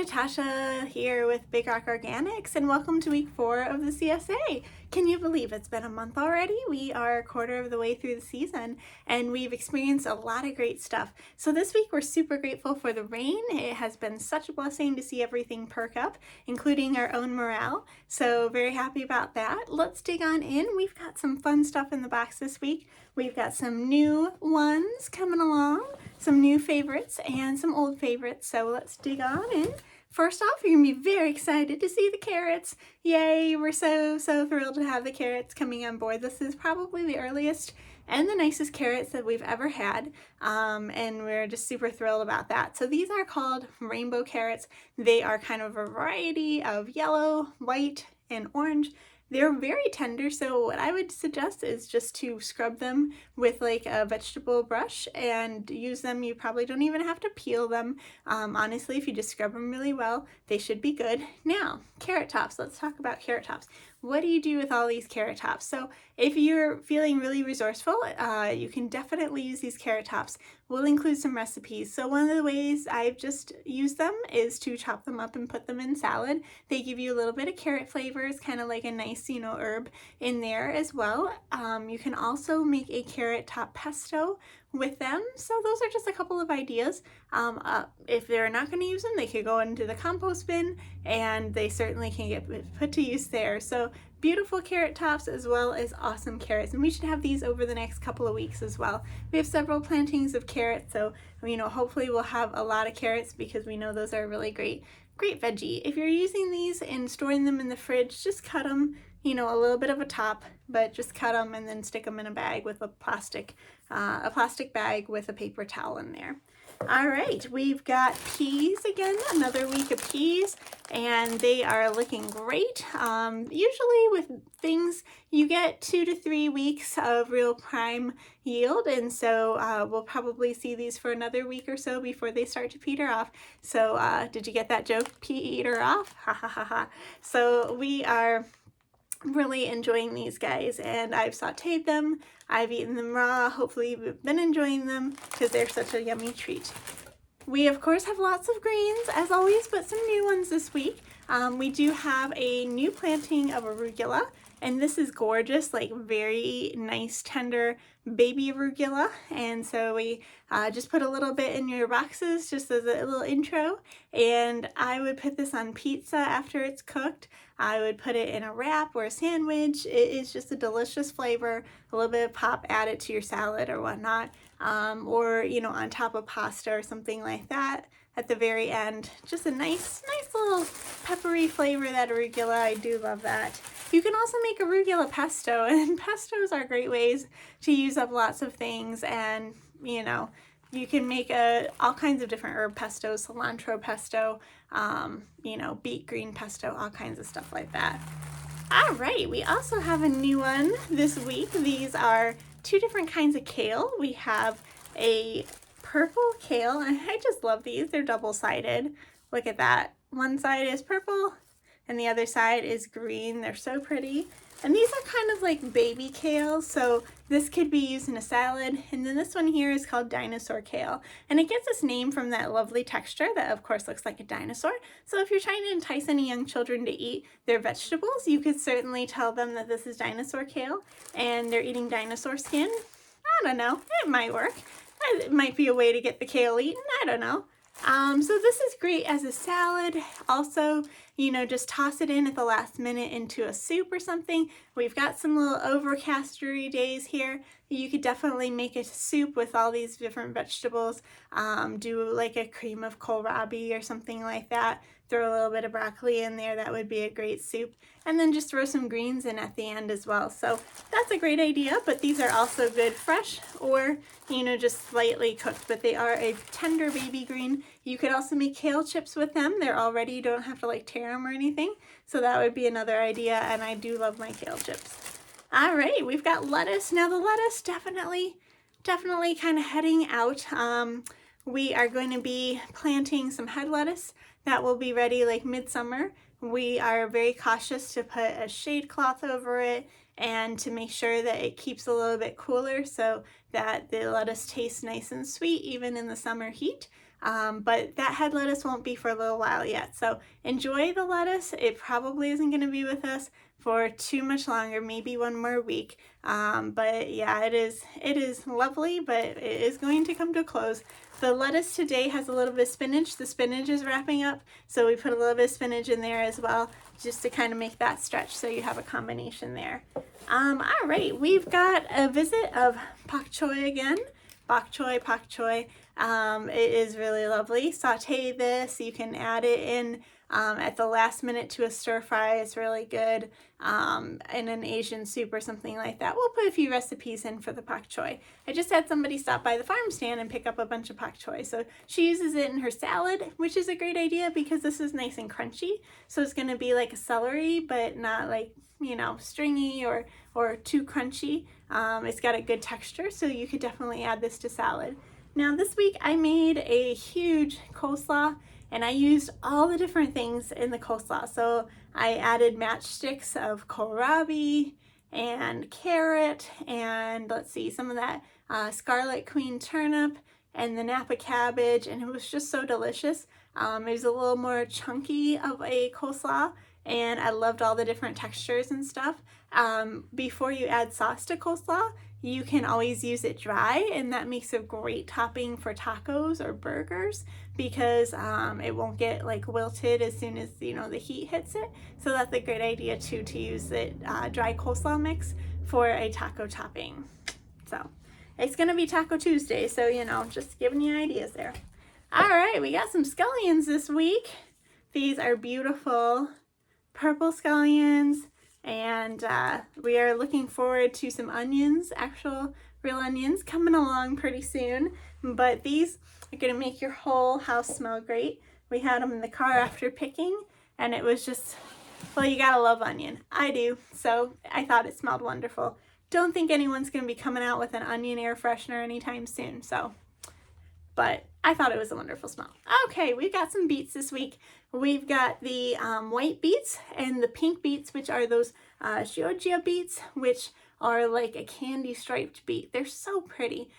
Natasha here with Big Rock Organics, and welcome to week 4 of the CSA. Can you believe it's been a month already? We are a quarter of the way through the season and we've experienced a lot of great stuff. So this week we're super grateful for the rain. It has been such a blessing to see everything perk up, including our own morale. So very happy about that. Let's dig on in. We've got some fun stuff in the box this week. We've got some new ones coming along, some new favorites and some old favorites. So let's dig on in. First off, you're going to be very excited to see the carrots. Yay, we're so thrilled to have the carrots coming on board. This is probably the earliest and the nicest carrots that we've ever had, and we're just super thrilled about that. So these are called rainbow carrots. They are kind of a variety of yellow, white, and orange. They're very tender, so what I would suggest is just to scrub them with like a vegetable brush and use them. You probably don't even have to peel them. Honestly, if you just scrub them really well, they should be good. Now, carrot tops. Let's talk about carrot tops. What do you do with all these carrot tops? So if you're feeling really resourceful, you can definitely use these carrot tops. We'll include some recipes. So one of the ways I've just used them is to chop them up and put them in salad. They give you a little bit of carrot flavors, kind of like a nice, herb in there as well. You can also make a carrot top pesto with them. So those are just a couple of ideas. If they're not going to use them, they could go into the compost bin and they certainly can get put to use there. So beautiful carrot tops as well as awesome carrots, and we should have these over the next couple of weeks as well. We have several plantings of carrots, so hopefully we'll have a lot of carrots because we know those are really great veggie. If you're using these and storing them in the fridge, just cut them, a little bit of a top, but just cut them and then stick them in a bag with a plastic bag with a paper towel in there. All right, we've got peas again, another week of peas, and they are looking great. Usually with things, you get 2 to 3 weeks of real prime yield, and so we'll probably see these for another week or so before they start to peter off. So did you get that joke? Peter off? Ha ha ha ha. So we are really enjoying these guys, and I've sauteed them, I've eaten them raw. Hopefully you've been enjoying them because they're such a yummy treat. We of course have lots of greens as always, but some new ones this week. We do have a new planting of arugula, and this is gorgeous, like very nice tender baby arugula. And so we just put a little bit in your boxes just as a little intro, and I would put this on pizza after it's cooked. I would put it in a wrap or a sandwich. It is just a delicious flavor, a little bit of pop, add it to your salad or whatnot, or on top of pasta or something like that at the very end. Just a nice little peppery flavor, that arugula. I do love that. You can also make arugula pesto, and pestos are great ways to use up lots of things, and you can make all kinds of different herb pestos, cilantro pesto, beet green pesto, all kinds of stuff like that. All right, we also have a new one this week. These are 2 different kinds of kale. We have a purple kale, and I just love these. They're double-sided. Look at that. One side is purple and the other side is green. They're so pretty. And these are kind of like baby kale, so this could be used in a salad. And then this one here is called dinosaur kale, and it gets its name from that lovely texture that of course looks like a dinosaur. So if you're trying to entice any young children to eat their vegetables, you could certainly tell them that this is dinosaur kale and they're eating dinosaur skin. I don't know, it might work. It might be a way to get the kale eaten, I don't know. So this is great as a salad. Also, just toss it in at the last minute into a soup or something. We've got some little overcastery days here. You could definitely make a soup with all these different vegetables. Do like a cream of kohlrabi or something like that. Throw a little bit of broccoli in there. That would be a great soup. And then just throw some greens in at the end as well. So that's a great idea, but these are also good fresh or, just slightly cooked, but they are a tender baby green. You could also make kale chips with them. They're all ready. You don't have to like tear them or anything. So that would be another idea, and I do love my kale chips. All right, we've got lettuce. Now the lettuce definitely kind of heading out. We are going to be planting some head lettuce that will be ready like midsummer. We are very cautious to put a shade cloth over it and to make sure that it keeps a little bit cooler so that the lettuce tastes nice and sweet even in the summer heat. but that head lettuce won't be for a little while yet. So enjoy the lettuce. It probably isn't going to be with us for too much longer, maybe one more week. But yeah, it is lovely, but it is going to come to a close. The lettuce today has a little bit of spinach. The spinach is wrapping up, so we put a little bit of spinach in there as well, just to kind of make that stretch, so you have a combination there. All right, we've got a visit of Pac Choi again. Pac Choi. It is really lovely. Saute this. You can add it in at the last minute to a stir fry. It's really good in an Asian soup or something like that. We'll put a few recipes in for the Pac Choi. I just had somebody stop by the farm stand and pick up a bunch of Pac Choi. So she uses it in her salad, which is a great idea because this is nice and crunchy. So it's going to be like a celery, but not like, you know, stringy or too crunchy. It's got a good texture, so you could definitely add this to salad. Now this week I made a huge coleslaw, and I used all the different things in the coleslaw. So I added matchsticks of kohlrabi and carrot, and let's see, some of that Scarlet queen turnip and the Napa cabbage, and it was just so delicious. It was a little more chunky of a coleslaw, and I loved all the different textures and stuff. Before you add sauce to coleslaw, you can always use it dry, and that makes a great topping for tacos or burgers because it won't get like wilted as soon as, you know, the heat hits it. So that's a great idea too, to use it dry coleslaw mix for a taco topping. So it's gonna be Taco Tuesday, so you know, just giving you ideas there. All right, we got some scallions this week. These are beautiful purple scallions. And we are looking forward to some onions, actual real onions, coming along pretty soon. But these are going to make your whole house smell great. We had them in the car after picking, and it was just, well, you gotta love onion. I do, so I thought it smelled wonderful. Don't think anyone's going to be coming out with an onion air freshener anytime soon, so. But I thought it was a wonderful smell. Okay, we've got some beets this week. We've got the white beets and the pink beets, which are those Chioggia beets, which are like a candy striped beet. They're so pretty.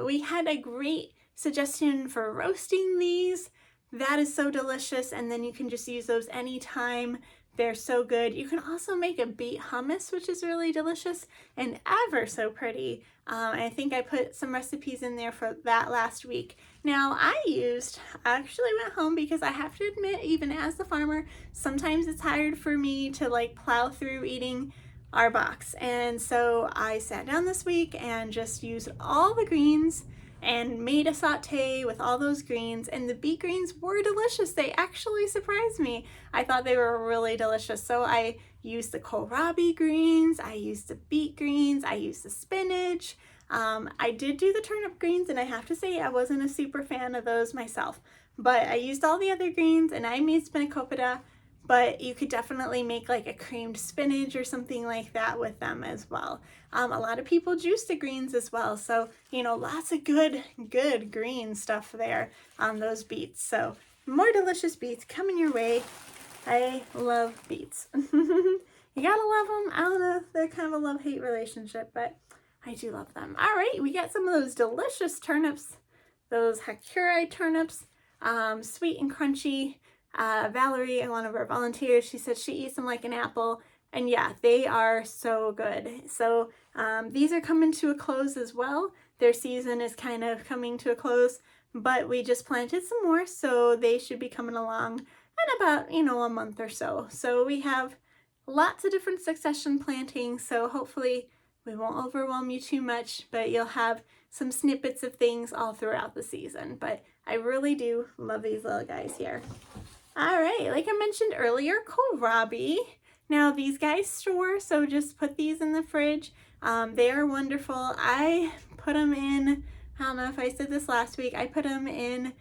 We had a great suggestion for roasting these. That is so delicious, and then you can just use those anytime. They're so good. You can also make a beet hummus, which is really delicious and ever so pretty. I think I put some recipes in there for that last week. Now I actually went home because I have to admit, even as the farmer, sometimes it's hard for me to like plow through eating our box. And so I sat down this week and just used all the greens and made a saute with all those greens, and the beet greens were delicious. They actually surprised me. I thought they were really delicious. So I used the kohlrabi greens, I used the beet greens, I used the spinach. I did do the turnip greens, and I have to say I wasn't a super fan of those myself, but I used all the other greens, and I made spanakopita. But you could definitely make like a creamed spinach or something like that with them as well. A lot of people juice the greens as well. So, you know, lots of good green stuff there on those beets. So more delicious beets coming your way. I love beets. You gotta love them. I don't know if they're kind of a love-hate relationship, but I do love them. All right, we got some of those delicious turnips, those Hakurei turnips, sweet and crunchy. Valerie, one of our volunteers, she said she eats them like an apple, and yeah, they are so good. So these are coming to a close as well. Their season is kind of coming to a close, but we just planted some more, so they should be coming along in about, you know, a month or so. So we have lots of different succession plantings, so hopefully we won't overwhelm you too much, but you'll have some snippets of things all throughout the season. But I really do love these little guys here. All right, like I mentioned earlier, kohlrabi. Now these guys store, so just put these in the fridge. They are wonderful. I put them in, I don't know if I said this last week, I put them in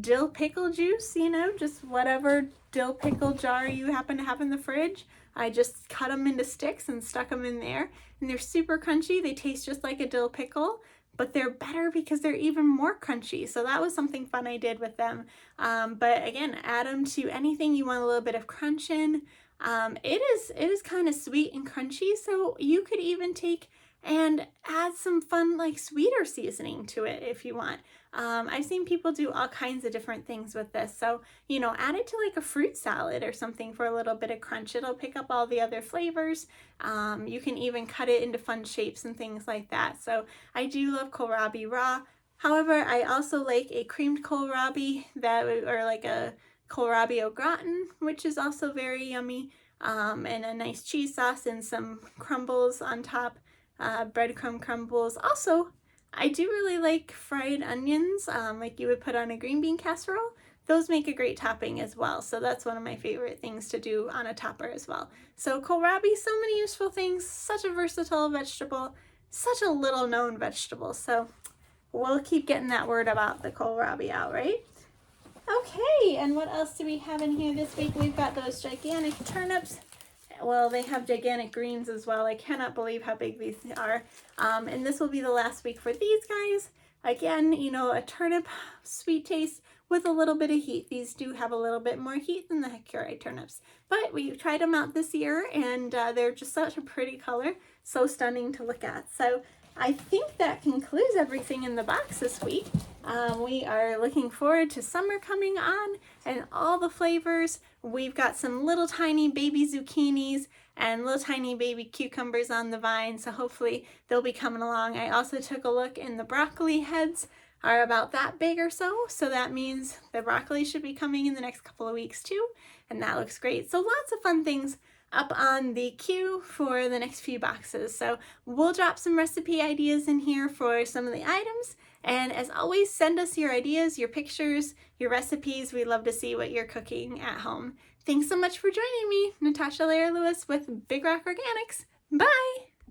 dill pickle juice, you know, just whatever dill pickle jar you happen to have in the fridge. I just cut them into sticks and stuck them in there, and they're super crunchy. They taste just like a dill pickle, but they're better because they're even more crunchy. So that was something fun I did with them. But again, add them to anything you want a little bit of crunch in. It is kind of sweet and crunchy, so you could even take and add some fun like sweeter seasoning to it if you want. I've seen people do all kinds of different things with this. So, you know, add it to like a fruit salad or something for a little bit of crunch. It'll pick up all the other flavors. You can even cut it into fun shapes and things like that. So I do love kohlrabi raw. However, I also like a creamed kohlrabi or like a kohlrabi au gratin, which is also very yummy, and a nice cheese sauce and some crumbles on top, breadcrumb crumbles. Also, I do really like fried onions, like you would put on a green bean casserole. Those make a great topping as well. So that's one of my favorite things to do on a topper as well. So kohlrabi, so many useful things, such a versatile vegetable, such a little known vegetable. So we'll keep getting that word about the kohlrabi out, right? Okay, and what else do we have in here this week? We've got those gigantic turnips. Well, they have gigantic greens as well. I cannot believe how big these are. And this will be the last week for these guys. Again, you know, a turnip sweet taste with a little bit of heat. These do have a little bit more heat than the Hakurei turnips. But we tried them out this year, and they're just such a pretty color. So stunning to look at. So I think that concludes everything in the box this week. We are looking forward to summer coming on and all the flavors. We've got some little tiny baby zucchinis and little tiny baby cucumbers on the vine, so hopefully they'll be coming along. I also took a look, and the broccoli heads are about that big or so that means the broccoli should be coming in the next couple of weeks too, and that looks great. So lots of fun things up on the queue for the next few boxes. So we'll drop some recipe ideas in here for some of the items. And as always, send us your ideas, your pictures, your recipes. We love to see what you're cooking at home. Thanks so much for joining me, Natasha Lewis with Big Rock Organics. Bye!